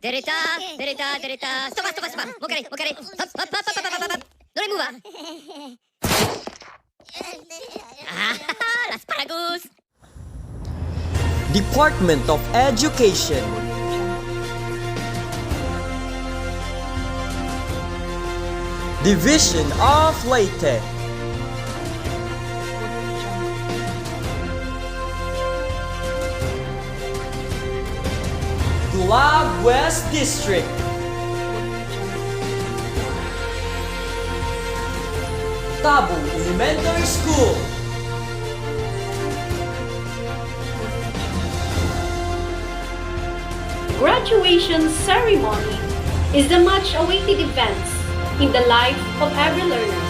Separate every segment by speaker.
Speaker 1: Derita, derita, derita. Stop, stop, stop. Mukari, mukari. Hop, hop, hop, hop, hop, hop. Don't move, ah. Las paragus.
Speaker 2: Department of Education. Division of Leyte. Dulag West District. Tabu Elementary School.
Speaker 3: Graduation ceremony is the much-awaited event in the life of every learner,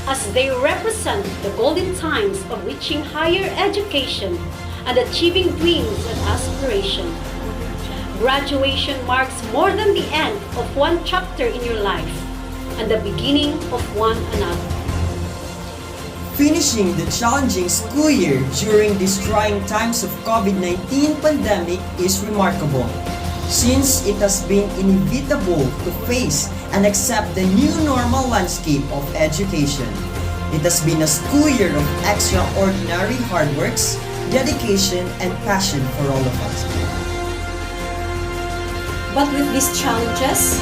Speaker 3: as they represent the golden times of reaching higher education and achieving dreams and aspirations. Graduation marks more than the end of one chapter in your life and the beginning of one another.
Speaker 2: Finishing the challenging school year during these trying times of COVID-19 pandemic is remarkable, since it has been inevitable to face and accept the new normal landscape of education. It has been a school year of extraordinary hard works, dedication, and passion for all of us.
Speaker 3: But with these challenges,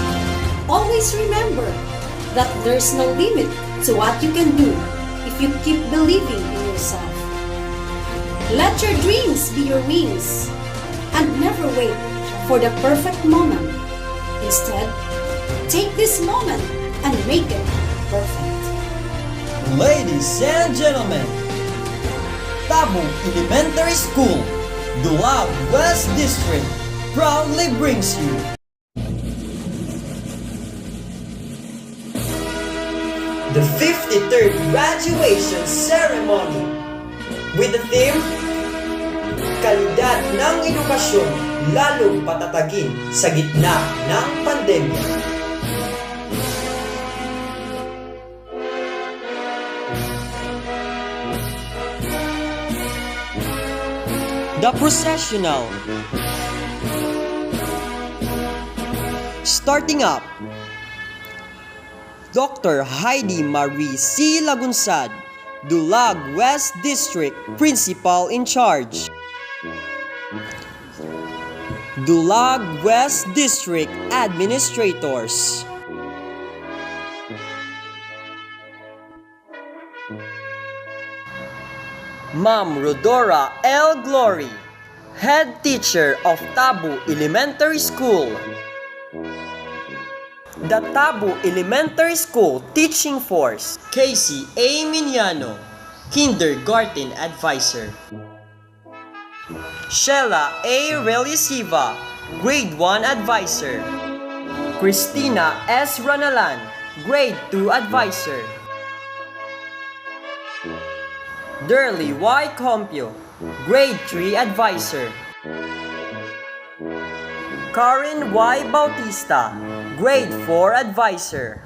Speaker 3: always remember that there's no limit to what you can do if you keep believing in yourself. Let your dreams be your wings and never wait for the perfect moment. Instead, take this moment and make it perfect.
Speaker 2: Ladies and gentlemen, Tabu Elementary School, Dulag West District, proudly brings you the 53rd graduation ceremony with the theme Kalidad ng Edukasyon lalong patatagin sa gitna ng pandemya. The processional. Starting up, Dr. Heidi Marie C. Lagunsad, Dulag West District Principal in Charge. Dulag West District Administrators. Ma'am Rodora L. Glory, Head Teacher of Tabu Elementary School. The Tabu Elementary School Teaching Force. Casey A. Miniano, Kindergarten Advisor. Sheila A. Relisiva, Grade 1 Advisor. Christina S. Ranalan, Grade 2 Advisor. Derly Y. Compio, Grade 3 Advisor. Karen Y. Bautista, Grade 4 Advisor.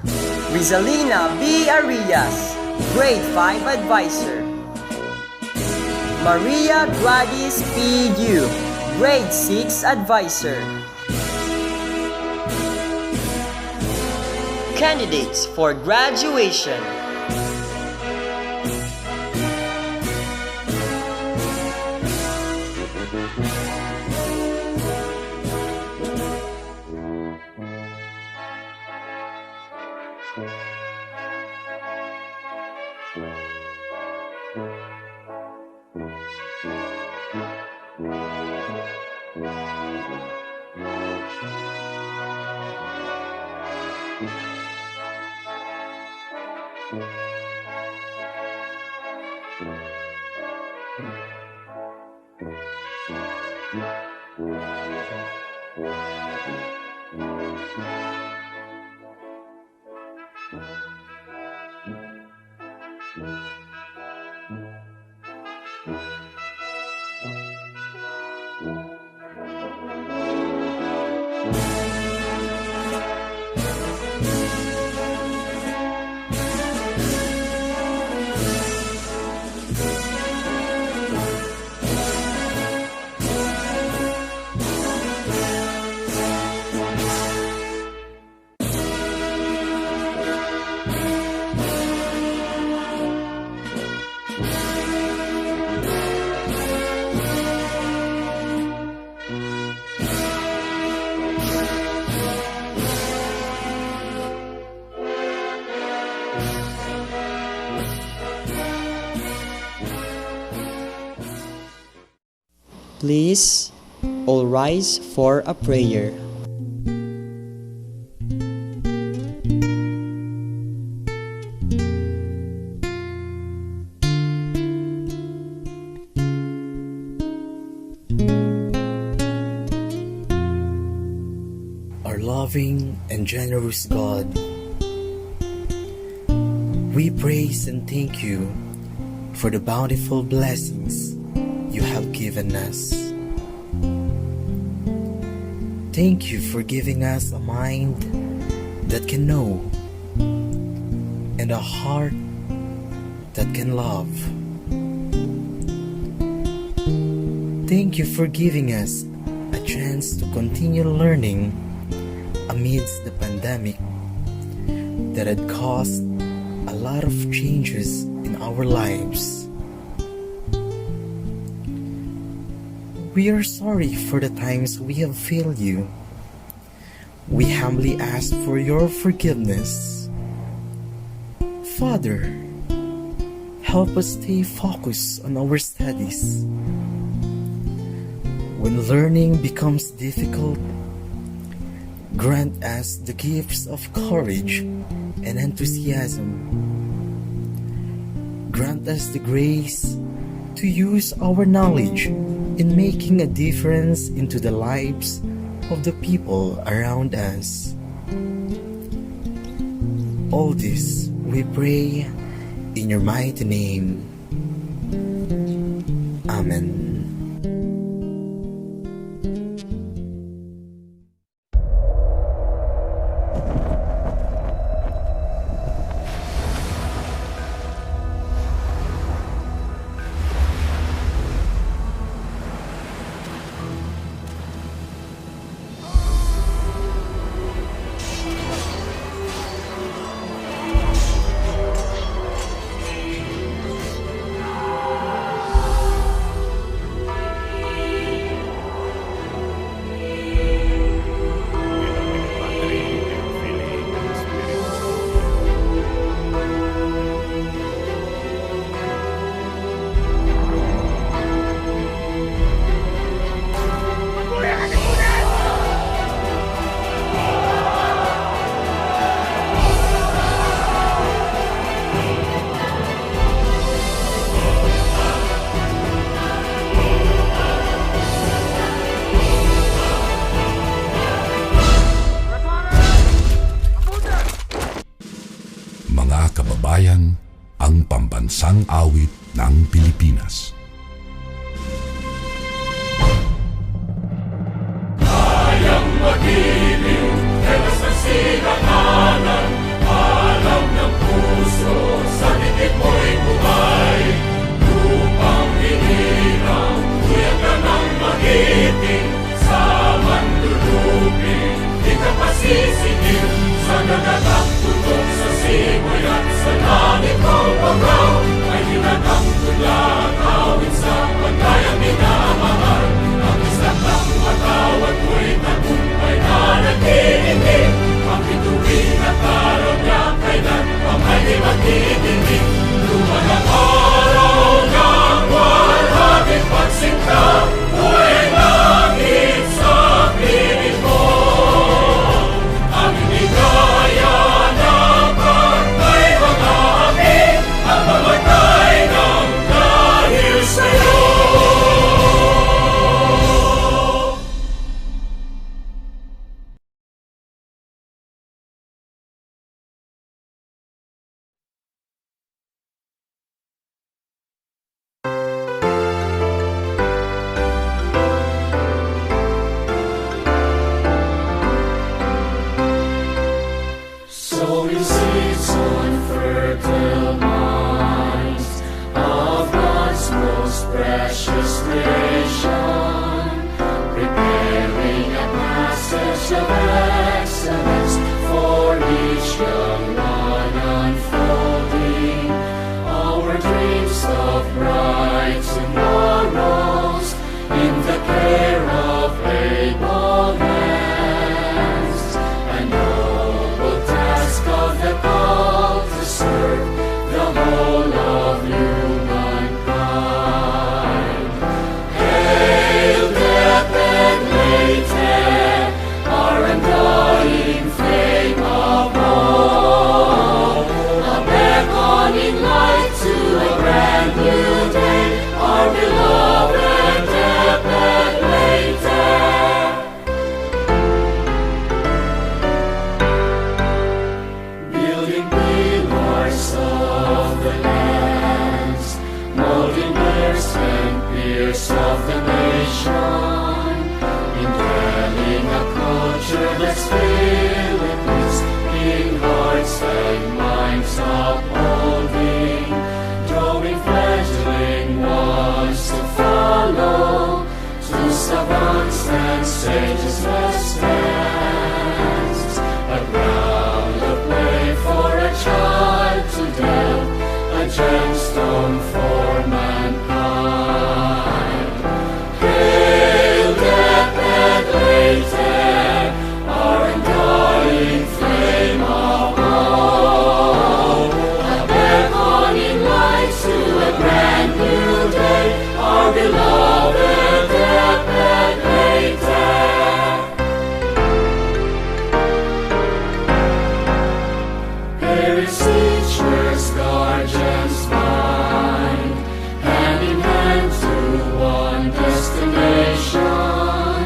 Speaker 2: Rizalina B. Arias, Grade 5 Advisor. Maria Gladys P. Yu, Grade 6 Advisor. Candidates for graduation. Please all rise for a prayer.
Speaker 4: Our loving and generous God, we praise and thank you for the bountiful blessings you have given us. Thank you for giving us a mind that can know and a heart that can love. Thank you for giving us a chance to continue learning amidst the pandemic that had caused a lot of changes in our lives. We are sorry for the times we have failed you. We humbly ask for your forgiveness. Father, help us stay focused on our studies. When learning becomes difficult, grant us the gifts of courage and enthusiasm. Grant us the grace to use our knowledge in making a difference into the lives of the people around us. All this we pray in your mighty name. Amen.
Speaker 5: Kababayan, ang pambansang awit ng Pilipinas.
Speaker 6: Kayang mag-ibig, telas ng sinakanan, alam ng puso, sa dikit mo'y buhay. Lupang hinirang, tuyag ka ng magiting, sa manlulupin, di ka pasisigil, sa nagatang tutok sa simoy at sa langit mong pagaw, ay hinatang tula, tawid sa pagkayang minamahal. Ang isang ng matawad mo'y tagumpay na nag-iindig, ang bituin at araw niya kailan pang ay di magtitindig. Luman ang araw ng walhaging pagsinta, buhay langit sa piling mo. Ang hindi kaya na pagkay mga api, voice of the nation, indwelling a culture that's filled with peace, in hearts and minds upholding, drawing fledgling ones to follow, to savants and sages last dance, a ground of play for a child to delve, a gemstone for mankind. Hail death and later, our undying flame of hope, a beckoning light to a brand new day, our beloved death and later. Parents, teachers, guardians bind, hand in hand to one destination,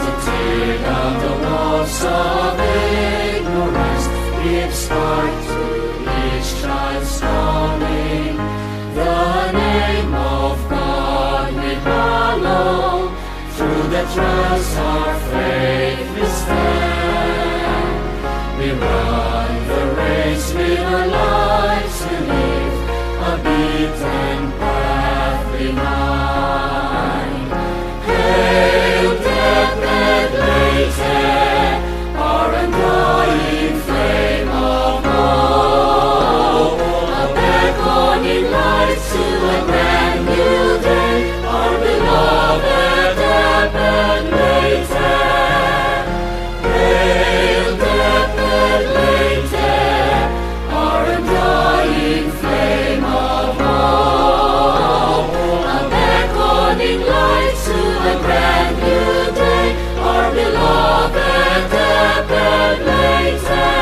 Speaker 6: to tear down the walls of ignorance, give start to each child's calling. The name of God we follow, through the trials our faith we stand. We run the race with our lives to live, a beaten path behind. Hail death and later, our undying flame of hope, a beckoning light to a brand new day, our beloved death and later. Hail death and later, our undying flame of hope, a beckoning light to a brand new day, our beloved death and later.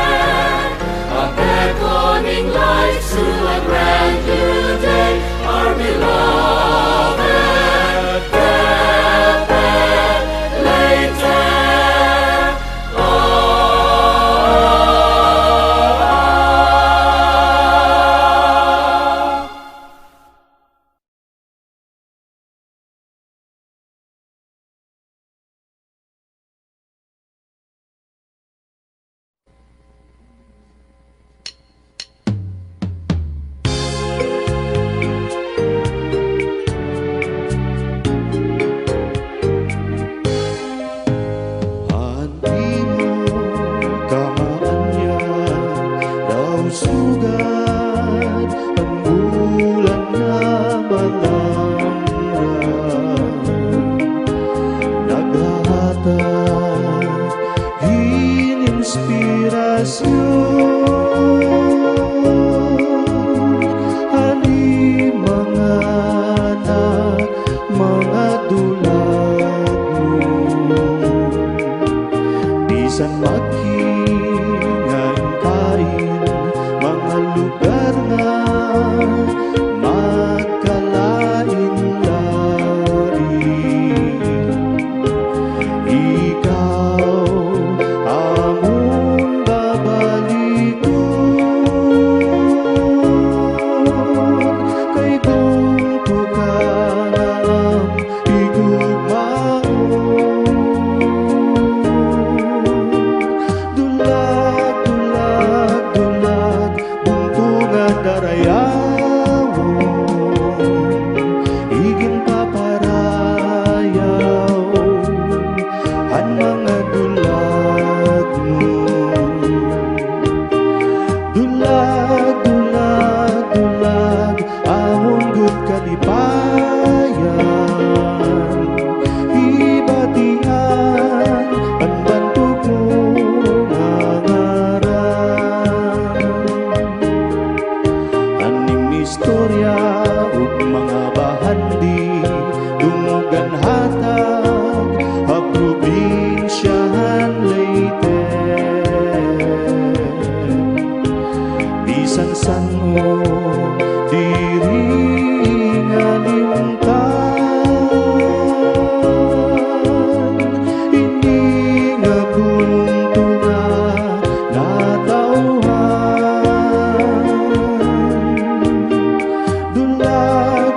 Speaker 6: A beckoning light to a brand new day, our beloved death and later.
Speaker 7: Handi mo kaanya daw sugad ang bulan na malamran, naghahatag inspirasyon, ani mga anak, mga dulag mo. Bisan maghingain kain, mga lugar na magkalain-lain. Ikaw amon babalikon, kay tungto ka ng igugmaon. Dulag, dulag, dulag, buntungan darayawon, iging paparayaw ang mga dulag mo. Dulag, dulag, dulag, amon gud kalipayan, ibatian panbantog mo ngaran. Aning istorya ug mga bahandi, dumugan hatag a probinsyahan Leyte. Bisan sano diri ngalimtan, ini nga bunto nga natawhan. Dulag,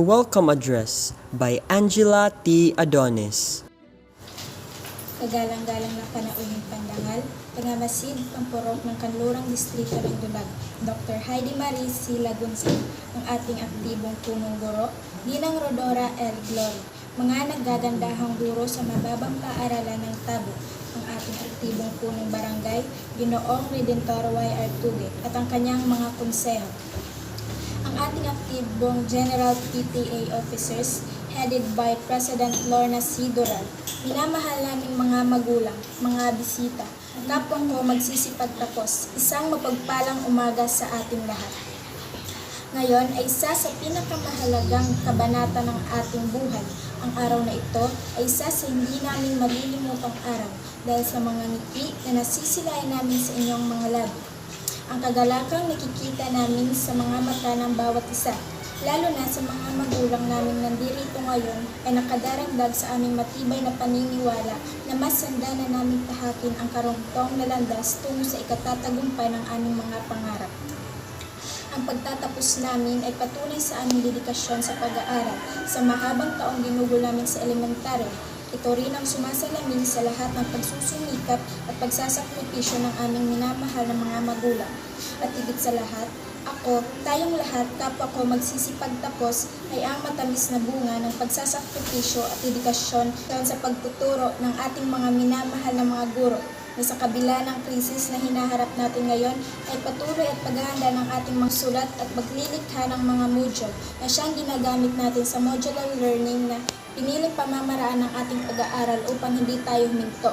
Speaker 2: welcome address by Angela T. Adonis.
Speaker 8: Kagalang-galang na panauhing pandangal, pangamasid ang purok ng kanlurang distrito ng Dulag, Dr. Heidi Marie C. Lagunsin, ang ating aktibong punong guro, Ginang Rodora L. Glory, mga naggagandahang guro sa mababang paaralan ng Tabu, ang ating aktibong punong barangay, Ginoong Redentor Y.R. Tuge, at ang kanyang mga konseho. Ang ating aktibong General PTA officers, headed by President Lorna C. Doral, minamahal naming mga magulang, mga bisita, kapwa ko magsisipagtapos, isang mapagpalang umaga sa ating lahat. Ngayon ay isa sa pinakamahalagang kabanata ng ating buhay. Ang araw na ito ay isa sa hindi namin malilimutang araw dahil sa mga ngiti na nasisilayan namin sa inyong mga labi. Ang kagalakang nakikita namin sa mga mata ng bawat isa, lalo na sa mga magulang naming nandirito ngayon ay nakadaragdag sa aming matibay na paniniwala na mas handa na namin tahakin ang karungtong na landas tungo sa ikatatagumpay ng aming mga pangarap. Ang pagtatapos namin ay patunay sa aming dedikasyon sa pag-aaral sa mahabang taong ginugol namin sa elementarya. Ito rin ang sumasalamin sa lahat ng pagsusumikap at pagsasakripisyo ng aming minamahal na mga magulang. At higit sa lahat, ako, tayong lahat, kapwa ko magsisipagtapos ay ang matamis na bunga ng pagsasakripisyo at dedikasyon sa pagtuturo ng ating mga minamahal na mga guro na sa kabila ng krisis na hinaharap natin ngayon ay patuloy at paghahanda ng ating mga sulat at paglilikha ng mga module na siyang ginagamit natin sa modular learning na piniling pamamaraan ng ating pag-aaral upang hindi tayo huminto.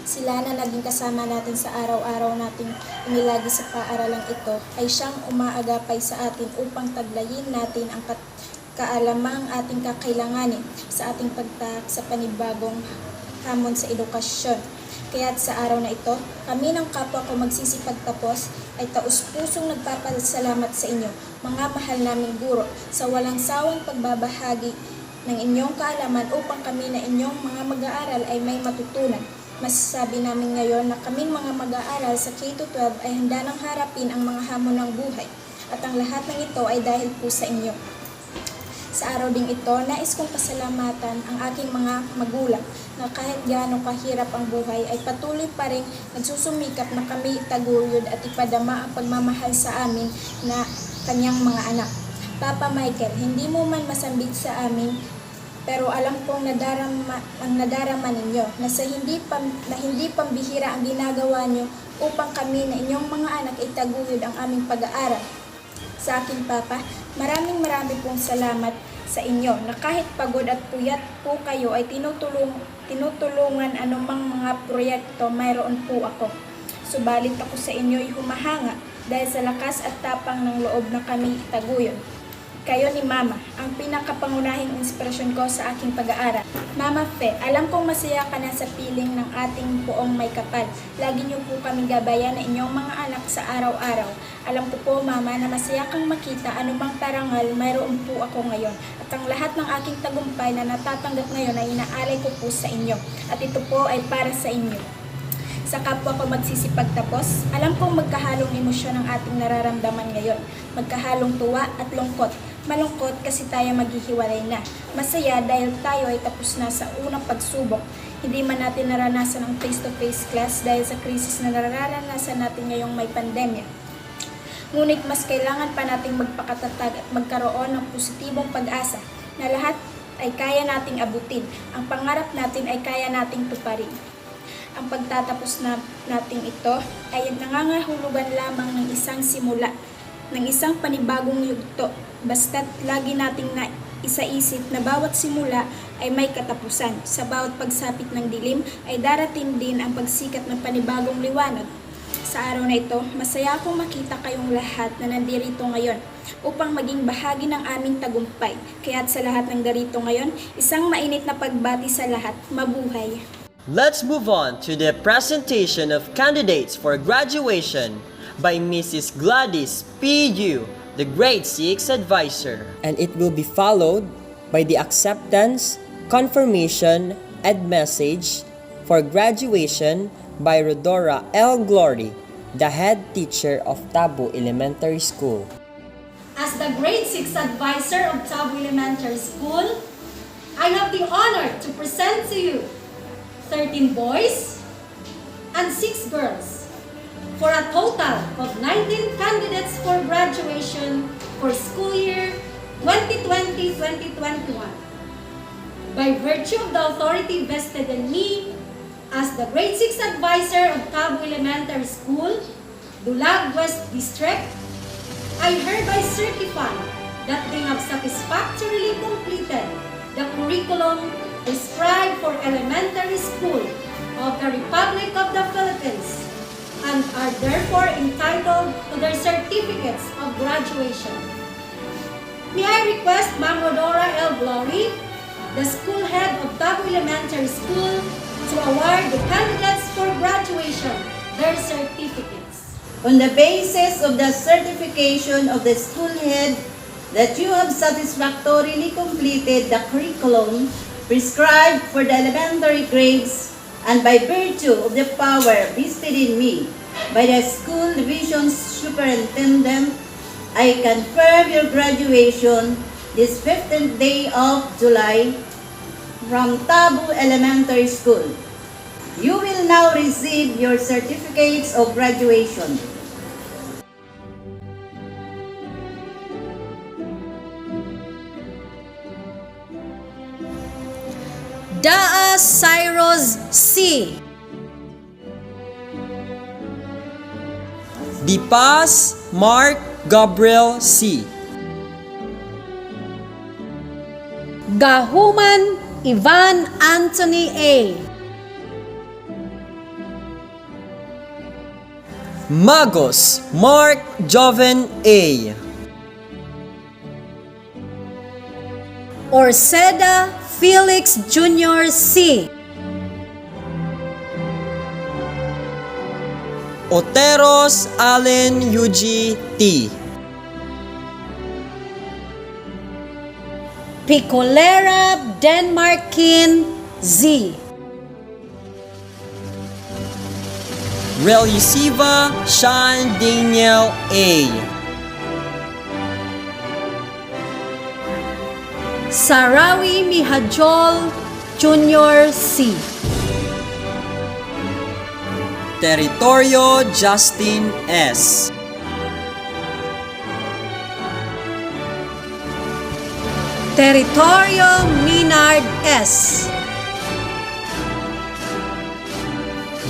Speaker 8: Sila na naging kasama natin sa araw-araw nating inilagi sa paaralang ito ay siyang umaagapay sa atin upang taglayin natin ang kaalamang ating kakailanganin sa ating pagtak sa panibagong hamon sa edukasyon. Kaya't sa araw na ito, kami ng kapwa ko magsisipagtapos ay taus-pusong nagpapasalamat sa inyo, mga mahal naming guro, sa walang sawang pagbabahagi ng inyong kaalaman upang kami na inyong mga mag-aaral ay may matutunan. Masasabi namin ngayon na kaming mga mag-aaral sa K-12 ay handa nang harapin ang mga hamon ng buhay at ang lahat ng ito ay dahil po sa inyo. Sa araw ding ito, nais kong pasalamatan ang aking mga magulang na kahit gaano kahirap ang buhay ay patuloy pa rin nagsusumikap na kami itaguyod at ipadama ang pagmamahal sa amin na kanyang mga anak. Papa Michael, hindi mo man masambit sa amin, pero alam kong nadarama ninyo na hindi pambihira ang ginagawa nyo upang kami na inyong mga anak ay taguyod ang aming pag-aaral. Sa aking papa, maraming pong salamat sa inyo na kahit pagod at puyat po kayo ay tinutulungan anumang mga proyekto mayroon po ako. Subalit ako sa inyo ay humahanga dahil sa lakas at tapang ng loob na kami itaguyod. Kayo ni Mama, ang pinakapangunahing inspirasyon ko sa aking pag-aaral. Mama Fe, alam kong masaya ka na sa piling ng ating puong may kapal. Lagi niyo po kami gabayan na inyong mga anak sa araw-araw. Alam ko po, Mama, na masaya kang makita anumang parangal mayroon po ako ngayon. At ang lahat ng aking tagumpay na natatanggap ngayon ay inaalay ko po sa inyo. At ito po ay para sa inyo. Sa kapwa ko magsisipagtapos, alam kong magkahalong emosyon ang ating nararamdaman ngayon. Magkahalong tuwa at lungkot. Malungkot kasi tayo maghihiwalay na. Masaya dahil tayo ay tapos na sa unang pagsubok. Hindi man natin naranasan ang face-to-face class dahil sa krisis na nararanasan natin ngayong may pandemya. Ngunit mas kailangan pa nating magpakatatag at magkaroon ng positibong pag-asa na lahat ay kaya nating abutin. Ang pangarap natin ay kaya nating tuparin. Ang pagtatapos natin ito ay nangangahulugan lamang ng isang simula, ng isang panibagong yugto, basta't lagi nating isaisip na bawat simula ay may katapusan. Sa bawat pagsapit ng dilim ay darating din ang pagsikat ng panibagong liwanag. Sa araw na ito, masaya akong makita kayong lahat na nandirito ngayon upang maging bahagi ng aming tagumpay. Kaya't sa lahat ng darito ngayon, isang mainit na pagbati sa lahat. Mabuhay!
Speaker 2: Let's move on to the presentation of candidates for graduation by Mrs. Gladys P.U., the Grade 6 Advisor. And it will be followed by the acceptance, confirmation, and message for graduation by Rodora L. Glory, the head teacher of Tabu Elementary School.
Speaker 3: As the grade 6 advisor of Tabu Elementary School, I have the honor to present to you 13 boys and 6 girls for a total of 19 candidates for graduation for school year 2020-2021. By virtue of the authority vested in me as the grade 6 advisor of Tabu Elementary School, Dulag West District, I hereby certify that they have satisfactorily completed the curriculum prescribed for elementary school of the Republic of the Philippines and are therefore entitled to their certificates of graduation. May I request Ma'am Rodora L. Glory, the school head of Tabu Elementary School, to award the candidates for graduation their certificates.
Speaker 9: On the basis of the certification of the school head that you have satisfactorily completed the curriculum prescribed for the elementary grades, and by virtue of the power vested in me by the school division superintendent, I confirm your graduation this 15th day of July from Tabu Elementary School. You will now receive your certificates of graduation.
Speaker 3: Daa Cyrus C.
Speaker 2: Dipas Mark Gabriel C.
Speaker 3: Gahuman Ivan Anthony A.
Speaker 2: Magos Mark Joven A.
Speaker 3: Orseda Felix Jr. C.
Speaker 2: Oteros Allen Yuji T.
Speaker 3: Picolera Denmarkin Z.
Speaker 2: Relisiva Sean Daniel A.
Speaker 3: Sarawi Mihajol Jr. C.
Speaker 2: Territorio Justin S.
Speaker 3: Territorio Minard S.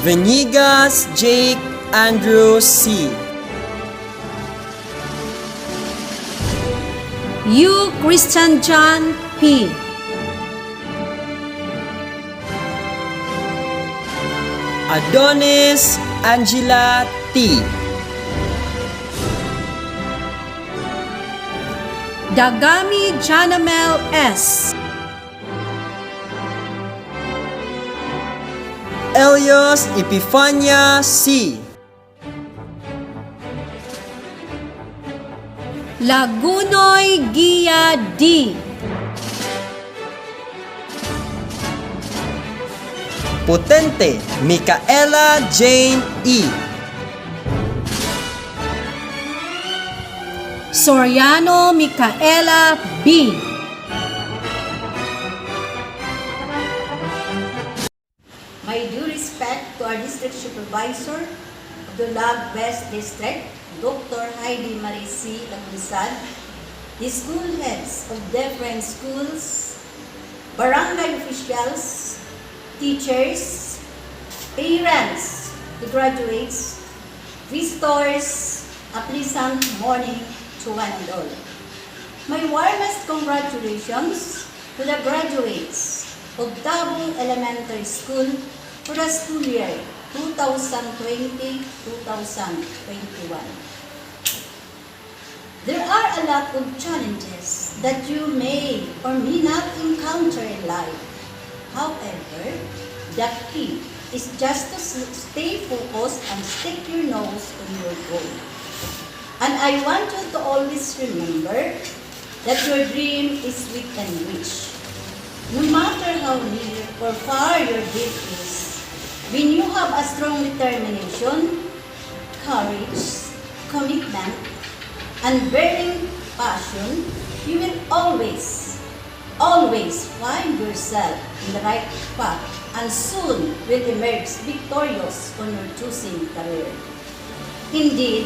Speaker 2: Venigas Jake Andrew C.
Speaker 3: Yu Christian John P.
Speaker 2: Adonis Angela T.
Speaker 3: Dagami Janamel S.
Speaker 2: Elios Epifania C.
Speaker 3: Lagunoy Gia D.
Speaker 2: Potente Micaela Jane E.
Speaker 3: Soriano Micaela B.
Speaker 9: My due respect to our district supervisor of the Lag West District, Dr. Heidi Marie C. Lagunsad, the school heads of different schools, barangay officials, teachers, parents, the graduates, visitors, a pleasant morning to one and all. My warmest congratulations to the graduates of Tabu Elementary School for the school year 2020-2021. There are a lot of challenges that you may or may not encounter in life. However, the key is just to stay focused and stick your nose on your goal. And I want you to always remember that your dream is within reach. No matter how near or far your dream is, when you have a strong determination, courage, commitment, and burning passion, you will always find yourself in the right path and soon will emerge victorious on your choosing career. Indeed,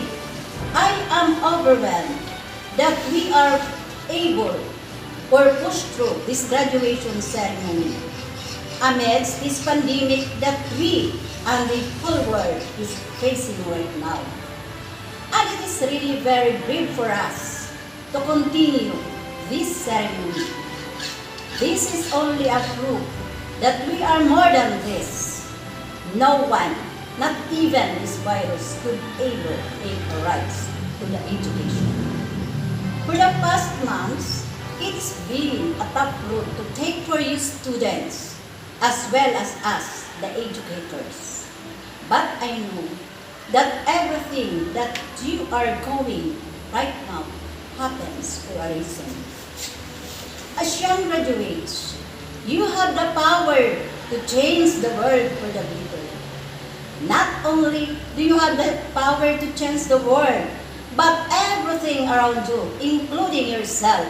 Speaker 9: I am overwhelmed that we are able or push through this graduation ceremony amidst this pandemic that we and the whole world is facing right now. And it is really very brave for us to continue this ceremony. This is only a proof that we are more than this. No one, not even this virus, could ever take a rights to the education. For the past months, it's been a tough road to take for you students as well as us, the educators. But I know that everything that you are going right now happens for a reason. As young graduates, you have the power to change the world for the better. Not only do you have the power to change the world, but everything around you, including yourself.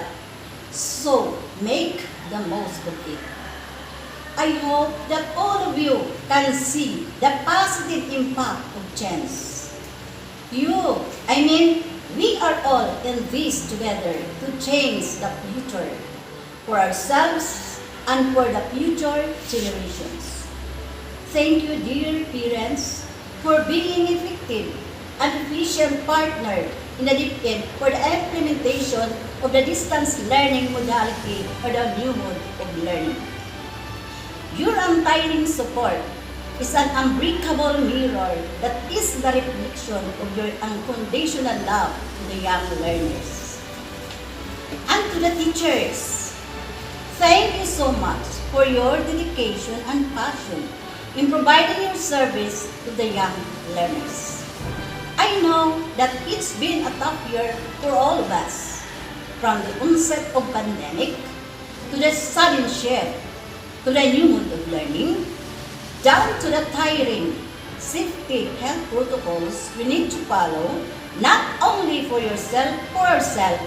Speaker 9: So, make the most of it. I hope that all of you can see the positive impact of change. We are all in this together to change the future for ourselves and for the future generations. Thank you, dear parents, for being effective and efficient partner in the DepEd for the implementation of the distance learning modality or the new mode of learning. Your untiring support is an unbreakable mirror that is the reflection of your unconditional love to the young learners. And to the teachers, thank you so much for your dedication and passion in providing your service to the young learners. I know that it's been a tough year for all of us, from the onset of pandemic to the sudden shift to the new mode of learning, down to the tiring safety health protocols we need to follow, not only for yourself, for ourselves,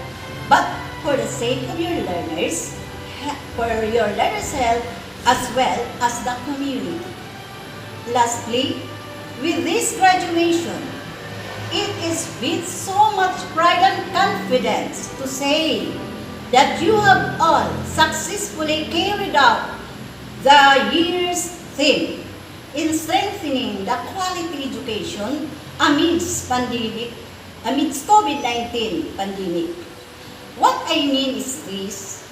Speaker 9: but for the sake of your learners, for your learners' health, as well as the community. Lastly, with this graduation, it is with so much pride and confidence to say that you have all successfully carried out the year's theme in strengthening the quality education amidst COVID-19 pandemic. What I mean is this: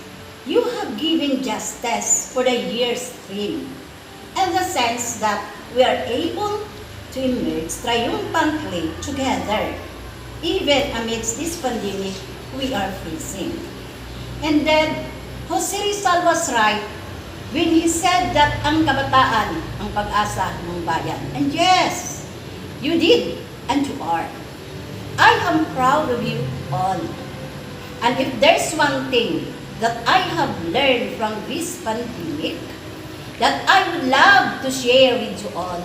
Speaker 9: you have given justice for the year's theme, in the sense that we are able to emerge triumphantly together, even amidst this pandemic we are facing. And then, Jose Rizal was right when he said that ang kabataan ang pag-asa ng bayan. And yes, you did and you are. I am proud of you all. And if there's one thing that I have learned from this pandemic that I would love to share with you all,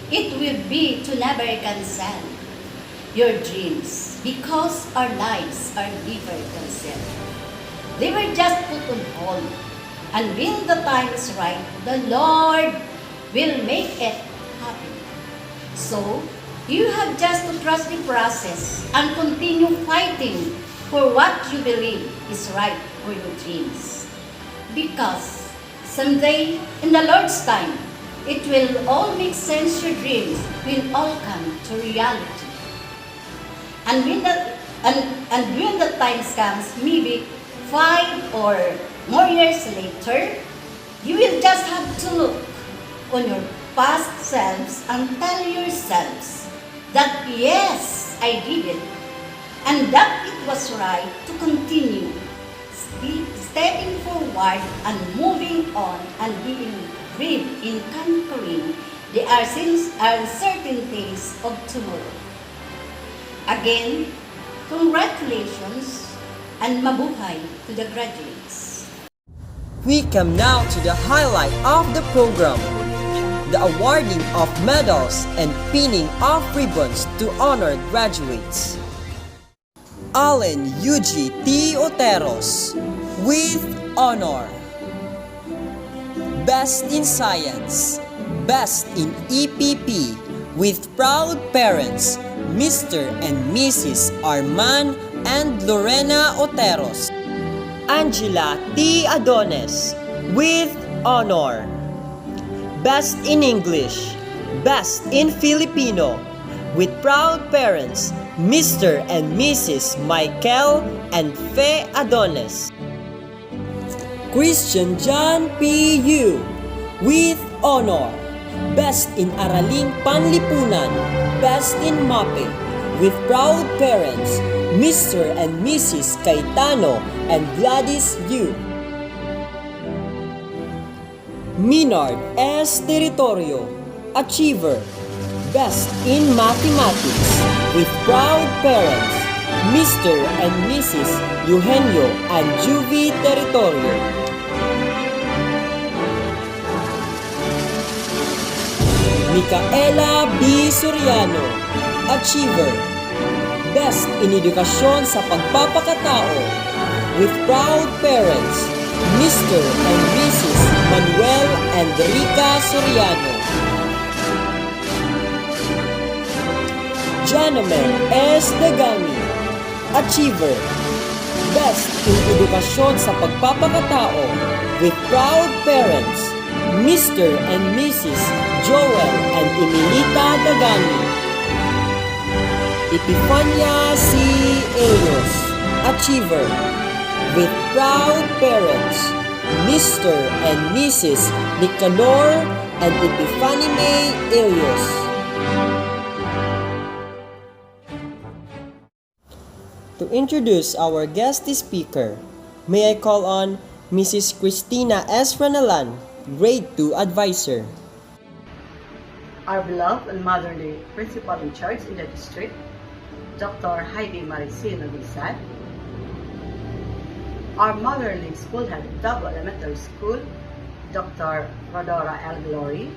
Speaker 9: it will be to never cancel your dreams, because our lives are never canceled. They were just put on hold. And when the time is right, the Lord will make it happen. So, you have just to trust the process and continue fighting for what you believe is right for your dreams. Because someday, in the Lord's time, it will all make sense. Your dreams will all come to reality. And when the time comes, maybe 5 or more years later, you will just have to look on your past selves and tell yourselves that yes, I did it, and that it was right to continue stepping forward and moving on and being brave in conquering the uncertainties of tomorrow. Again, congratulations and mabuhay to the graduates.
Speaker 2: We come now to the highlight of the program, the awarding of medals and pinning of ribbons to honor graduates. Allen Yuji T. Oteros with honor. Best in Science, Best in EPP with proud parents, Mr. and Mrs. Arman and Lorena Oteros. Angela T. Adones with honor. Best in English, Best in Filipino with proud parents, Mr. and Mrs. Michael and Fe Adones. Christian John P. Yu with honor. Best in Araling Panlipunan, Best in MAPE with proud parents, Mr. and Mrs. Cayetano and Gladys Yu. Minard S. Territorio, Achiever, Best in Mathematics with proud parents, Mr. and Mrs. Eugenio and Juvie Territorio. Micaela B. Soriano, Achiever, Best in Edukasyon sa Pagpapakatao with proud parents, Mr. and Mrs. Manuel and Rica Soriano. Janamel S. Dagami, Achiever, Best in Edukasyon sa Pagpapakatao with proud parents, Mr. and Mrs. Joel and Emilita Dagami. Epifania C. Elios, Achiever, with proud parents, Mr. and Mrs. Nicanor and Epifani May Elios. To introduce our guest speaker, may I call on Mrs. Christina S. Ranalan, Grade 2 Advisor.
Speaker 10: Our beloved and motherly principal in charge in the district, Dr. Heidi Maricin Luisad. Our motherly school head of Tabu Elementary School, Dr. Rodora L. Glory.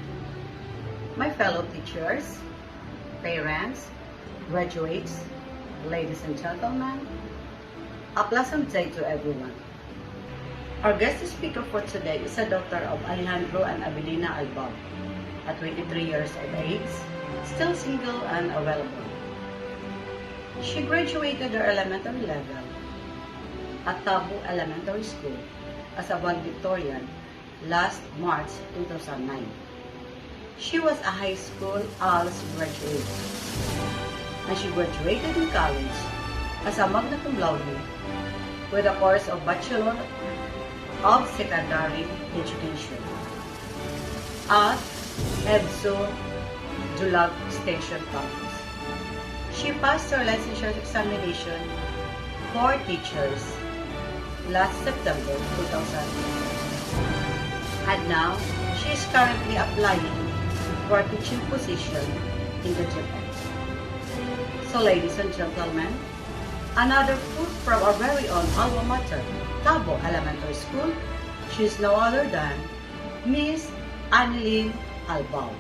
Speaker 10: My fellow teachers, parents, graduates, ladies and gentlemen, a pleasant day to everyone. Our guest speaker for today is a daughter of Alejandro and Abilina Albao, at 23 years of age, still single and available. She graduated her elementary level at Tabu Elementary School as a valedictorian last March 2009. She was a high school ALS graduate, and she graduated in college as a magna cum laude with a course of Bachelor of Secondary Education at EBSO Dulag Station Campus. She passed her licensure examination for teachers last September 2000. And now, she is currently applying for a teaching position in the Japan. So ladies and gentlemen, another fruit from our very own alma mater, Tabu Elementary School. She is no other than Miss Annalyn Albao.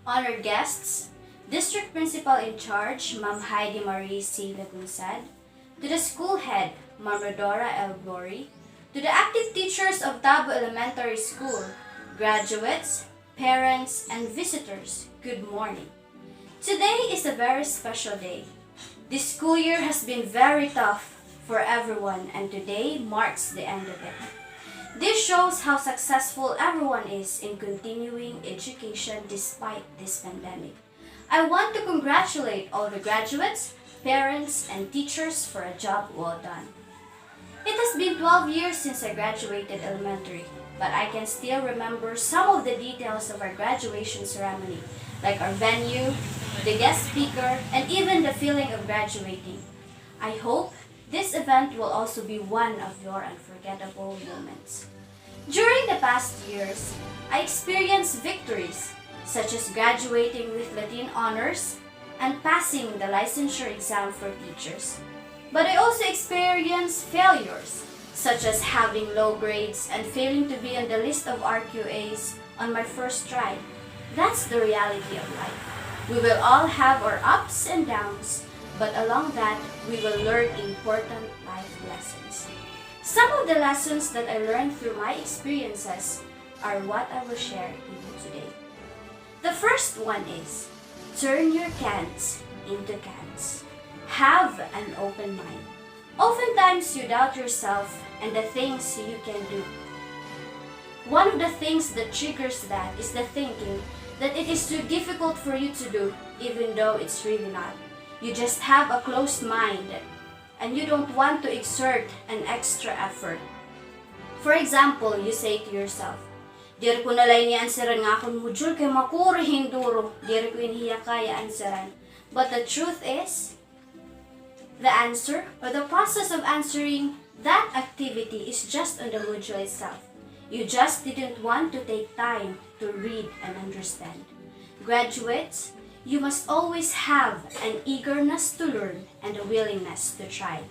Speaker 11: Honored guests, District Principal in Charge, Ma'am Heidi Marie C. Lagunsad, to the school head, Ma'am Rodora L. Glory, to the active teachers of Tabu Elementary School, graduates, parents, and visitors, good morning. Today is a very special day. This school year has been very tough for everyone, and today marks the end of it. This shows how successful everyone is in continuing education despite this pandemic. I want to congratulate all the graduates, parents, and teachers for a job well done. It has been 12 years since I graduated elementary, but I can still remember some of the details of our graduation ceremony, like our venue, the guest speaker, and even the feeling of graduating. I hope this event will also be one of your unforgettable moments. During the past years, I experienced victories, such as graduating with Latin honors and passing the licensure exam for teachers. But I also experienced failures, such as having low grades and failing to be on the list of RQAs on my first try. That's the reality of life. We will all have our ups and downs, but along that, we will learn important life lessons. Some of the lessons that I learned through my experiences are what I will share with you today. The first one is, turn your cans into cans. Have an open mind. Oftentimes, you doubt yourself and the things you can do. One of the things that triggers that is the thinking that it is too difficult for you to do, even though it's really not. You just have a closed mind and you don't want to exert an extra effort. For example, you say to yourself, "Diri ko nalay ni answeran nga akong module kay makuri hinduro. Diri ko inihiya kaya answeran." But the truth is, the answer or the process of answering that activity is just on the module itself. You just didn't want to take time to read and understand. Graduates, you must always have an eagerness to learn and a willingness to try.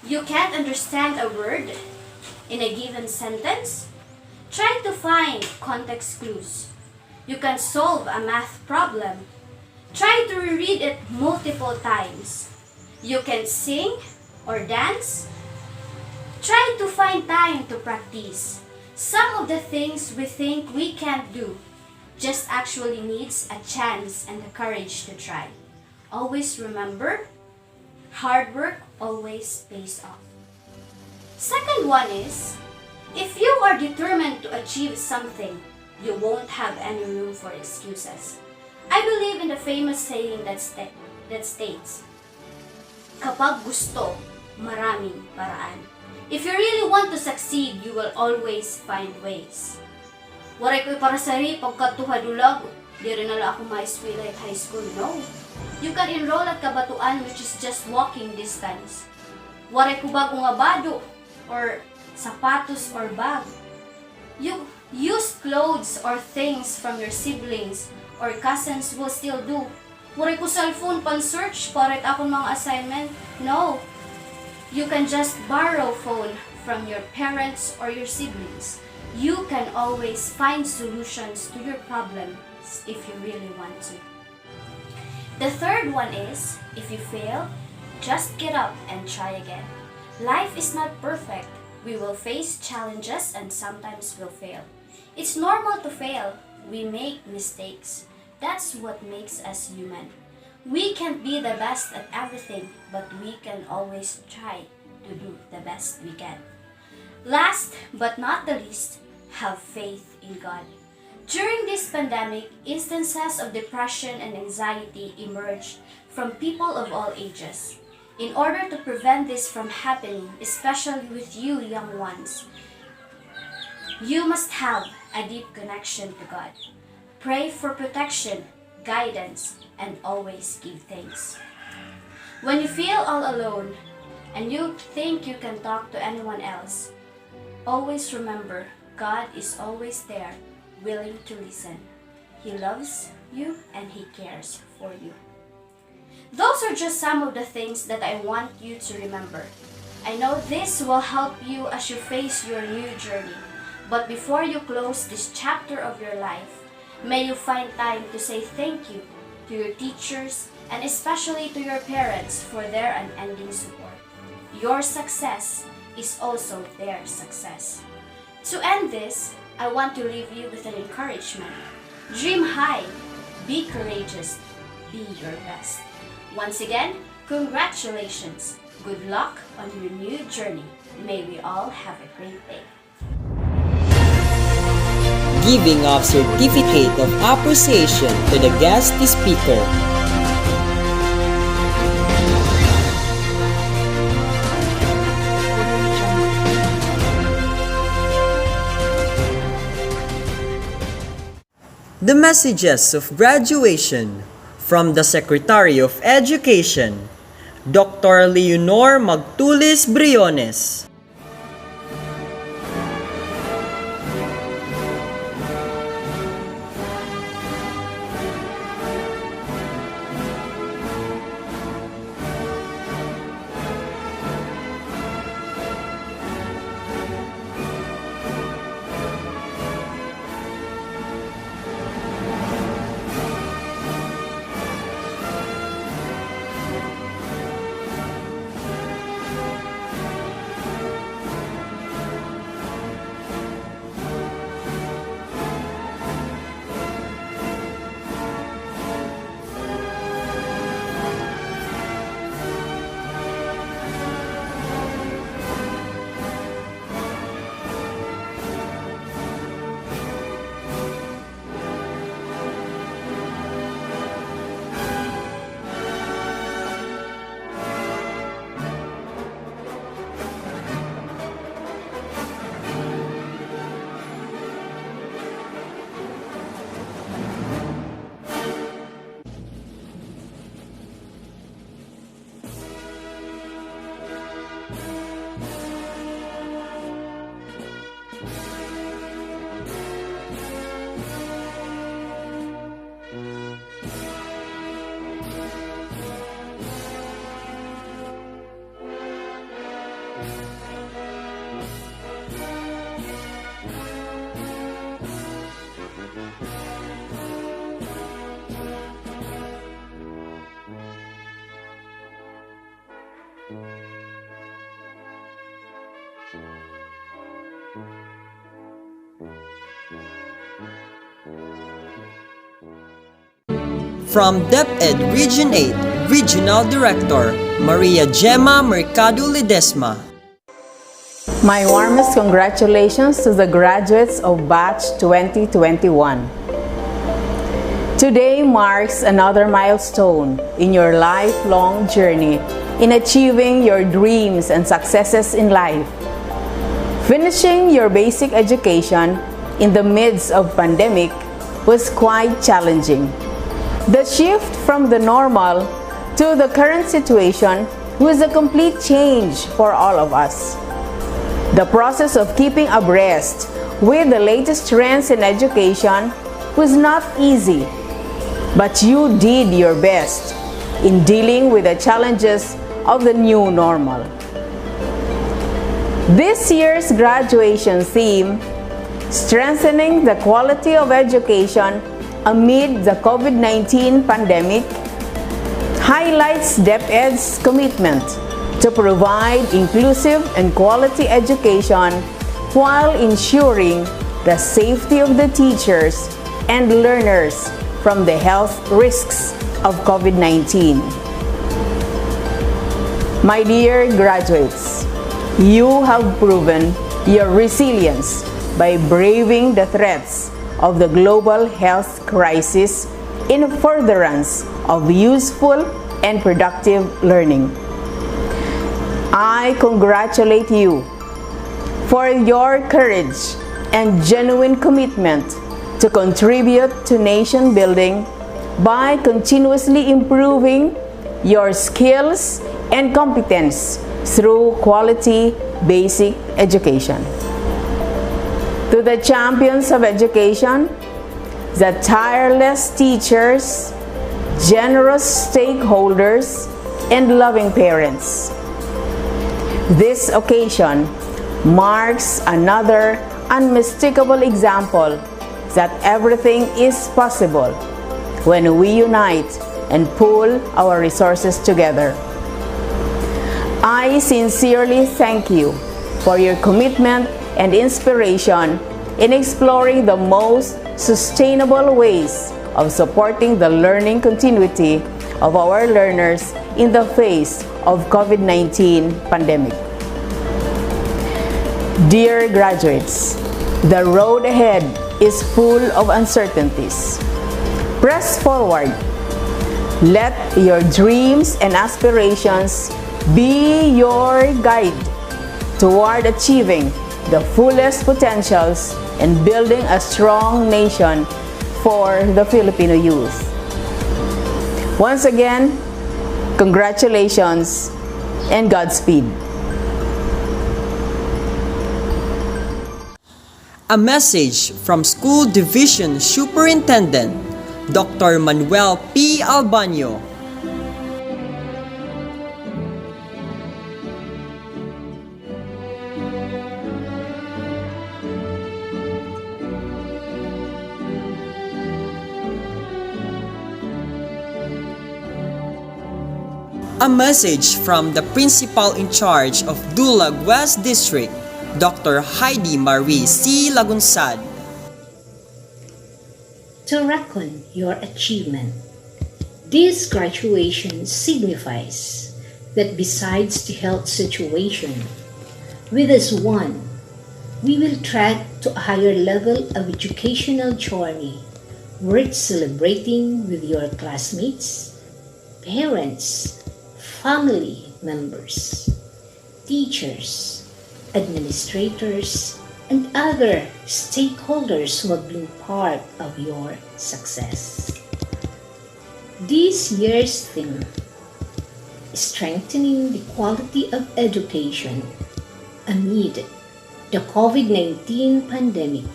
Speaker 11: You can't understand a word in a given sentence? Try to find context clues. You can solve a math problem. Try to reread it multiple times. You can sing or dance. Try to find time to practice. Some of the things we think we can't do just actually needs a chance and the courage to try. Always remember, hard work always pays off. Second one is, if you are determined to achieve something, you won't have any room for excuses. I believe in the famous saying that states, "Kapag gusto, maraming paraan." If you really want to succeed, you will always find ways. Waray ko'y para sa rin pagkatuhadulag, di rin nala ako ma-eskwela at high school. No. You can enroll at Kabatuan, which is just walking distance. Waray ko bago nga bado, or sapatos or bag. You use clothes or things from your siblings or cousins will still do. Waray ko cellphone pan-search para akong mga assignment. No. You can just borrow phone from your parents or your siblings. You can always find solutions to your problems if you really want to. The third one is, if you fail, just get up and try again. Life is not perfect. We will face challenges and sometimes we'll fail. It's normal to fail. We make mistakes. That's what makes us human. We can't be the best at everything, but we can always try to do the best we can. Last but not the least, have faith in God. During this pandemic, instances of depression and anxiety emerged from people of all ages. In order to prevent this from happening, especially with you young ones, you must have a deep connection to God. Pray for protection, guidance, and always give thanks. When you feel all alone and you think you can talk to anyone else, always remember God is always there, willing to listen. He loves you and He cares for you. Those are just some of the things that I want you to remember. I know this will help you as you face your new journey. But before you close this chapter of your life, may you find time to say thank you to your teachers and especially to your parents for their unending support. Your success is also their success. To end this, I want to leave you with an encouragement. Dream high, be courageous, be your best. Once again, congratulations. Good luck on your new journey. May we all have a great day.
Speaker 2: Giving of Certificate of Appreciation to the guest speaker. The messages of graduation from the Secretary of Education, Dr. Leonor Magtulis Briones. From DepEd Region 8, Regional Director Maria Gemma Mercado Ledesma.
Speaker 12: My warmest congratulations to the graduates of Batch 2021. Today marks another milestone in your lifelong journey in achieving your dreams and successes in life. Finishing your basic education in the midst of pandemic was quite challenging. The shift from the normal to the current situation was a complete change for all of us. The process of keeping abreast with the latest trends in education was not easy, but you did your best in dealing with the challenges of the new normal. This year's graduation theme, Strengthening the Quality of Education Amid the COVID-19 Pandemic, highlights DepEd's commitment to provide inclusive and quality education while ensuring the safety of the teachers and learners from the health risks of COVID-19. My dear graduates, you have proven your resilience by braving the threats of the global health crisis in furtherance of useful and productive learning. I congratulate you for your courage and genuine commitment to contribute to nation building by continuously improving your skills and competence through quality basic education. To the champions of education, the tireless teachers, generous stakeholders, and loving parents, this occasion marks another unmistakable example that everything is possible when we unite and pool our resources together. I sincerely thank you for your commitment and inspiration in exploring the most sustainable ways of supporting the learning continuity of our learners in the face of COVID-19 pandemic. Dear graduates, the road ahead is full of uncertainties. Press forward. Let your dreams and aspirations be your guide toward achieving the fullest potentials and building a strong nation for the Filipino youth. Once again, congratulations and Godspeed.
Speaker 2: A message from School Division Superintendent Dr. Manuel P. Albanyo. A message from the Principal in charge of Dulag West District, Dr. Heidi Marie C. Lagunsad.
Speaker 13: To reckon your achievement, this graduation signifies that besides the health situation, with as one, we will tread to a higher level of educational journey worth celebrating with your classmates, parents, family members, teachers, administrators, and other stakeholders who have been part of your success. This year's theme, Strengthening the Quality of Education Amid the COVID-19 Pandemic,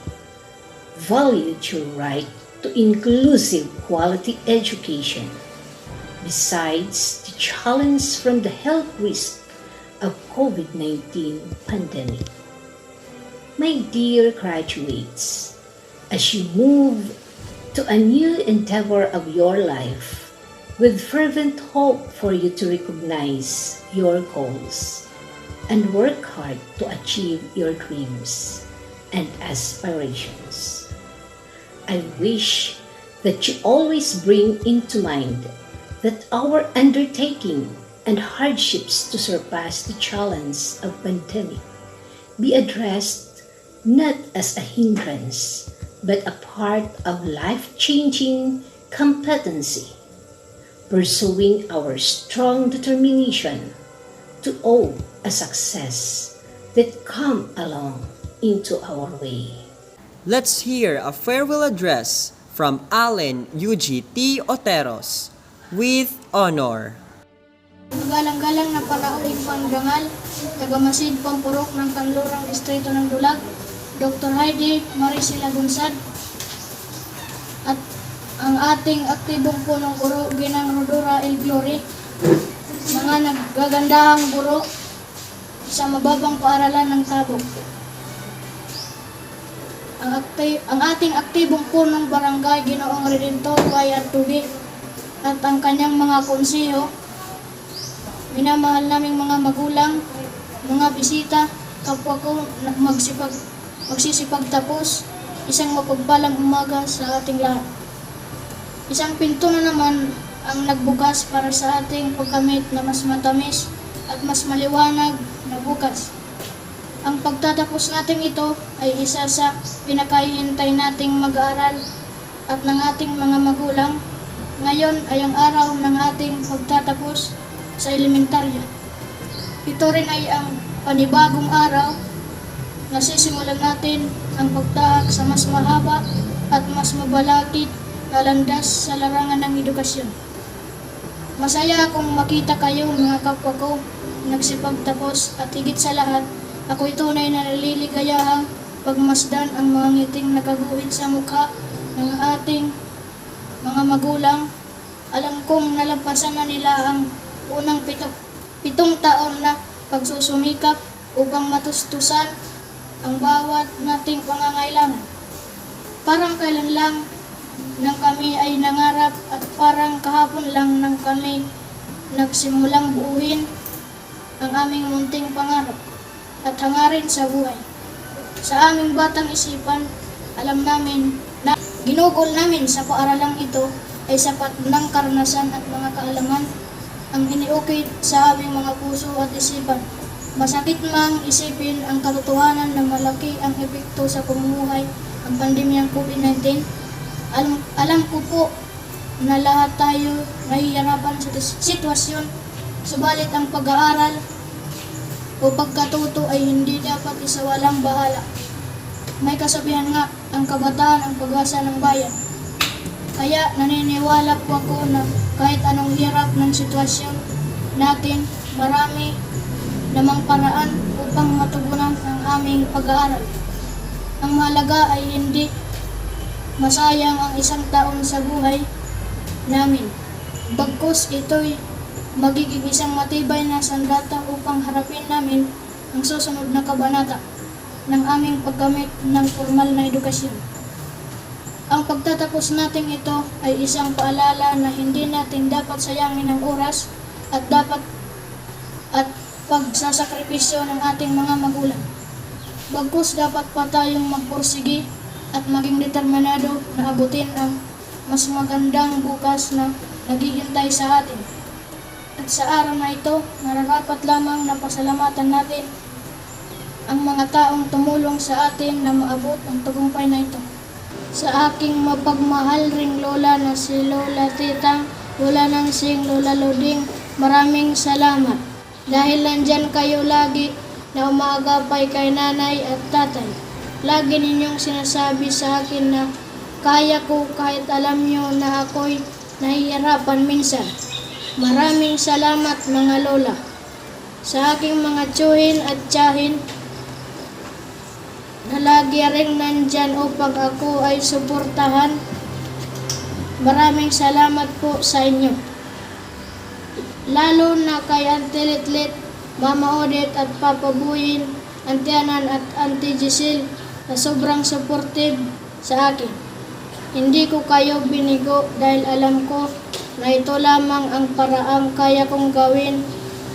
Speaker 13: valued your right to inclusive quality education. Besides the challenge from the health risk of COVID-19 pandemic. My dear graduates, as you move to a new endeavor of your life, with fervent hope for you to recognize your goals and work hard to achieve your dreams and aspirations. I wish that you always bring into mind that our undertaking and hardships to surpass the challenge of pandemic be addressed not as a hindrance, but a part of life-changing competency, pursuing our strong determination to owe a success that come along into our way.
Speaker 2: Let's hear a farewell address from Allen UGT Oteros with honor.
Speaker 8: Magalang-galang na panauling pangdangal, tagamasid pampurok ng kanlurang distrito ng Dulag, Dr. Heidi Marie Lagunsad, at ang ating aktibong punong guro, Ginang Rodora L. Glory, mga naggagandahang guro sa mababang paaralan ng Tabu. Ang ating aktibong punong barangay, Ginoong Redentor Y. Artugi, at ang kanyang mga konseho, minamahal naming mga magulang, mga bisita, kapwa ko magsisipagtapos, isang mapagpalang umaga sa ating lahat. Isang pinto na naman ang nagbukas para sa ating pagkamit na mas matamis at mas maliwanag na bukas. Ang pagtatapos natin ito ay isa sa pinakahihintay nating mag-aaral at ng ating mga magulang. Ngayon ay ang araw ng ating pagtatapos sa elementarya. Ito rin ay ang panibagong araw na sisimulan natin ang pagtahak sa mas mahaba at mas mabalakid na landas sa larangan ng edukasyon. Masaya akong makita kayo mga kapwa ko nagsipagtapos at higit sa lahat, ako'y tunay na naliligayahang pagmasdan ang mga ngiting nakaguhit sa mukha ng ating mga magulang. Alam kong nalampasan na nila ang unang pitong taon na pagsusumikap upang matustusan ang bawat nating pangangailangan. Parang kailan lang nang kami ay nangarap at parang kahapon lang nang kami nagsimulang buuin ang aming munting pangarap at hangarin sa buhay. Sa aming batang isipan, alam namin na ginugol namin sa paaralang ito ay sapat ng karanasan at mga kaalaman ang iniukit sa aming mga puso at isipan. Masakit mang isipin ang katotohanan na malaki ang epekto sa pamumuhay ang pandemyang COVID-19. Alam ko po na lahat tayo nahihirapan sa sitwasyon, subalit ang pag-aaral o pagkatuto ay hindi dapat isawalang bahala. May kasabihan nga, ang kabataan ang pag-asa ng bayan. Kaya naniniwala po ako na kahit anong hirap ng sitwasyon natin, marami namang paraan upang matugunan ang aming pag-aaral. Ang mahalaga ay hindi masayang ang isang taon sa buhay namin. Bagkus ito'y magiging isang matibay na sandata upang harapin namin ang susunod na kabanata ng aming paggamit ng formal na edukasyon. Ang pagtatapos natin ito ay isang paalala na hindi natin dapat sayangin ang oras at pagsasakripisyo ng ating mga magulang. Bagkus dapat pa tayong magpursige at maging determinado na abutin ang mas magandang bukas na naghihintay sa atin. At sa araw na ito, nararapat lamang na pasalamatan natin ang mga taong tumulong sa atin na maabot ang tagumpay na ito. Sa aking mapagmahal ring lola na si Lola Titang, Lola Nansing, Lola Loding, maraming salamat. Dahil nandyan kayo lagi na umaagapay kay nanay at tatay. Lagi ninyong sinasabi sa akin na kaya ko kahit alam nyo na ako'y nahihirapan minsan. Maraming salamat mga lola. Sa aking mga tsuhin at tiyahin, na lagi rin nandyan upang ako ay suportahan. Maraming salamat po sa inyo. Lalo na kay Auntie Litlit, Mama Odette at Papa Buyin, Auntie Anan at Auntie Giselle na sobrang supportive sa akin. Hindi ko kayo binigo dahil alam ko na ito lamang ang paraang kaya kong gawin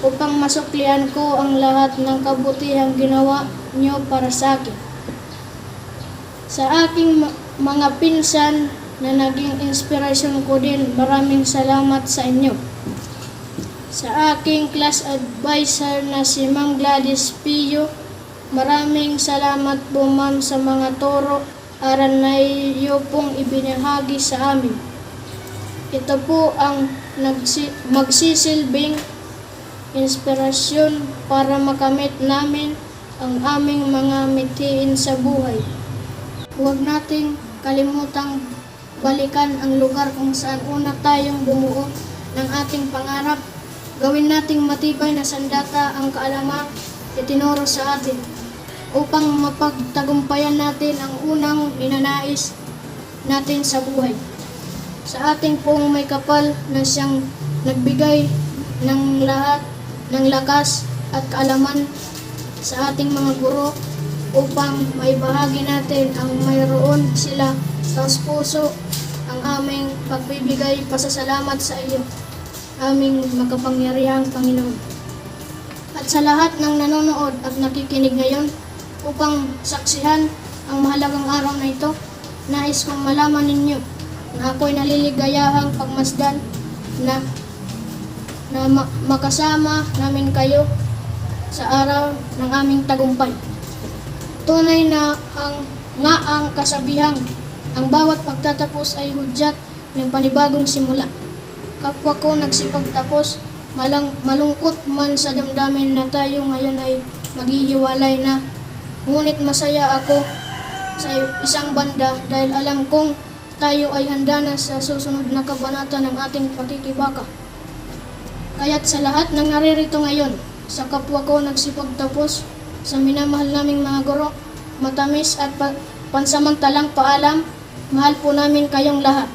Speaker 8: upang masuklian ko ang lahat ng kabutihang ginawa niyo para sa akin. Sa aking mga pinsan na naging inspirasyon ko din, maraming salamat sa inyo. Sa aking class advisor na si Ma'am Gladys Pio, maraming salamat po ma'am sa mga turo aral na iyo pong ibinahagi sa amin. Ito po ang magsisilbing inspirasyon para makamit namin ang aming mga mithiin sa buhay. Huwag nating kalimutang balikan ang lugar kung saan una tayong bumuo ng ating pangarap. Gawin nating matibay na sandata ang kaalamang itinuro sa atin upang mapagtagumpayan natin ang unang ninanais natin sa buhay. Sa ating pong may kapal na siyang nagbigay ng lahat ng lakas at kaalaman sa ating mga guro upang maibahagi natin ang mayroon sila sa puso ang aming pagbibigay pasasalamat sa iyo, aming makapangyarihang Panginoon. At sa lahat ng nanonood at nakikinig ngayon upang saksihan ang mahalagang araw na ito, nais kong malaman ninyo na ako'y naliligayahang pagmasdan na makasama namin kayo sa araw ng aming tagumpay. Tunay na ang kasabihang, ang bawat pagtatapos ay hudyat ng panibagong simula. Kapwa ko nagsipagtapos, malungkot man sa damdamin na tayo ngayon ay maghihiwalay na. Ngunit masaya ako sa isang banda dahil alam kong tayo ay handa na sa susunod na kabanata ng ating pakikibaka. Kaya't sa lahat ng naririto ngayon, sa kapwa ko nagsipagtapos, sa minamahal naming mga guro, matamis at pansamantalang paalam, mahal po namin kayong lahat.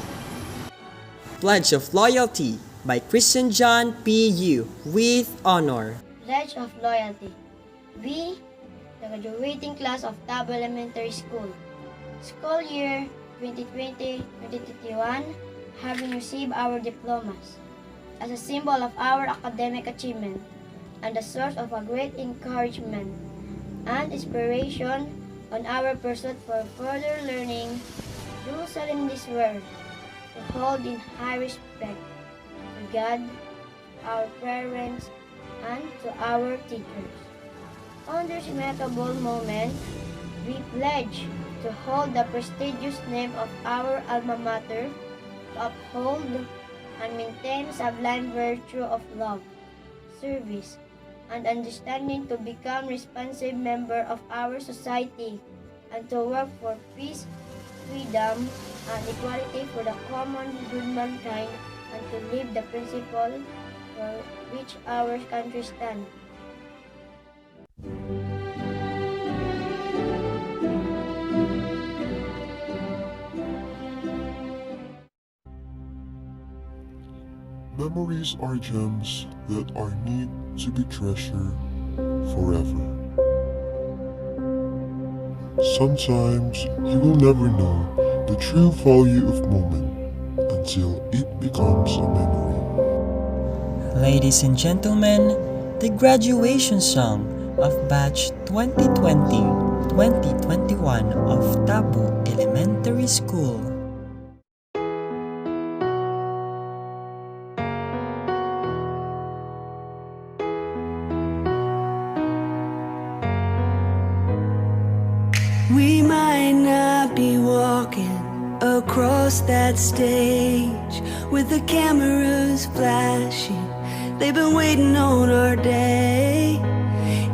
Speaker 2: Pledge of Loyalty by Christian John P.U. with honor.
Speaker 14: Pledge of Loyalty. We, the graduating class of Tabu Elementary School, school year 2020-2021, having received our diplomas, as a symbol of our academic achievement and a source of a great encouragement and inspiration on our pursuit for further learning, do solemnly swear to hold in high respect to God, our parents, and to our teachers. On this memorable moment, we pledge to hold the prestigious name of our alma mater, to uphold and maintain sublime virtue of love, service, and understanding, to become responsive member of our society, and to work for peace, freedom, and equality for the common good mankind, and to live the principle for which our country stands.
Speaker 15: Memories are gems that are need to be treasured forever. Sometimes you will never know the true value of moment until it becomes a memory.
Speaker 2: Ladies and gentlemen, the graduation song of batch 2020-2021 of Tabu Elementary School.
Speaker 16: We might not be walking across that stage with the cameras flashing. They've been waiting on our day.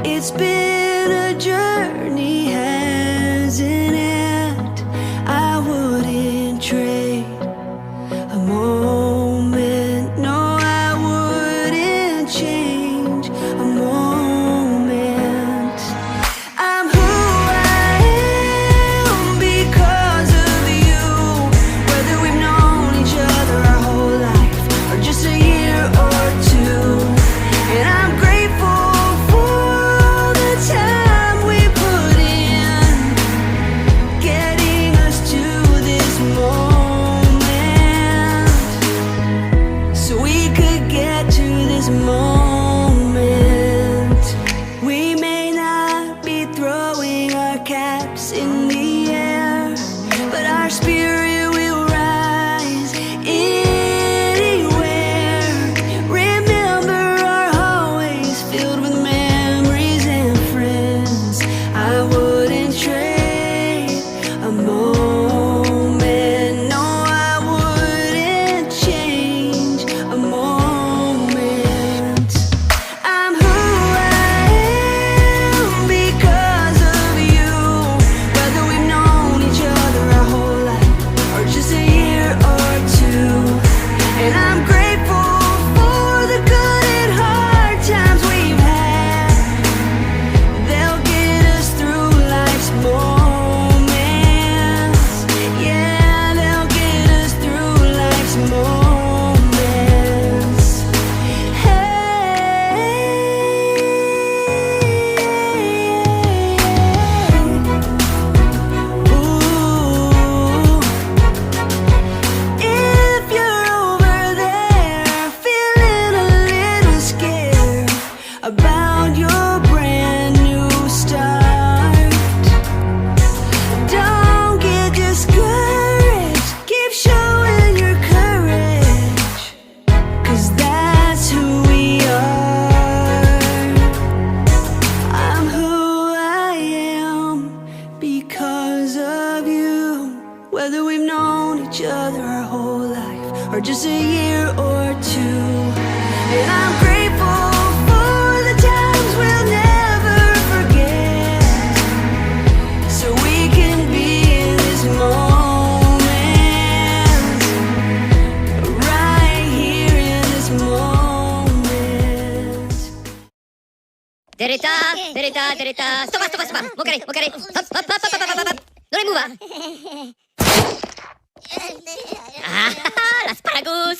Speaker 16: It's been a journey, hasn't it? I wouldn't trade a moment. No, I wouldn't change a moment. I'm who I am because of you. Whether we've known each other our whole life or just a year or two, and I'm grateful for the time we put in getting us to this moment. spirit will rise anywhere. Remember our hallways filled with memories and friends. I wouldn't trade a moment. No, I wouldn't change a moment. I'm who I am because of you. Whether we've known each other our whole life or just a year or two. And I'm grateful for the good and hard times we've had. They'll get us through life's moments. Yeah, they'll get us through life's moments. If you're over there feeling a little scared about your brand new start, don't get discouraged. Keep showing your courage, 'cause that's who we are. I'm who I am because of you. Whether we've known each other our whole life or just a year or two. And I'm grateful for the times we'll never forget, so we can be in this moment, right here in this moment.
Speaker 1: Derita, derita, derita. Stop, stop, stop. Okay, okay. Hop, hop, hop, hop, hop, hop, hop. Don't move, ah. Ah, asparagus.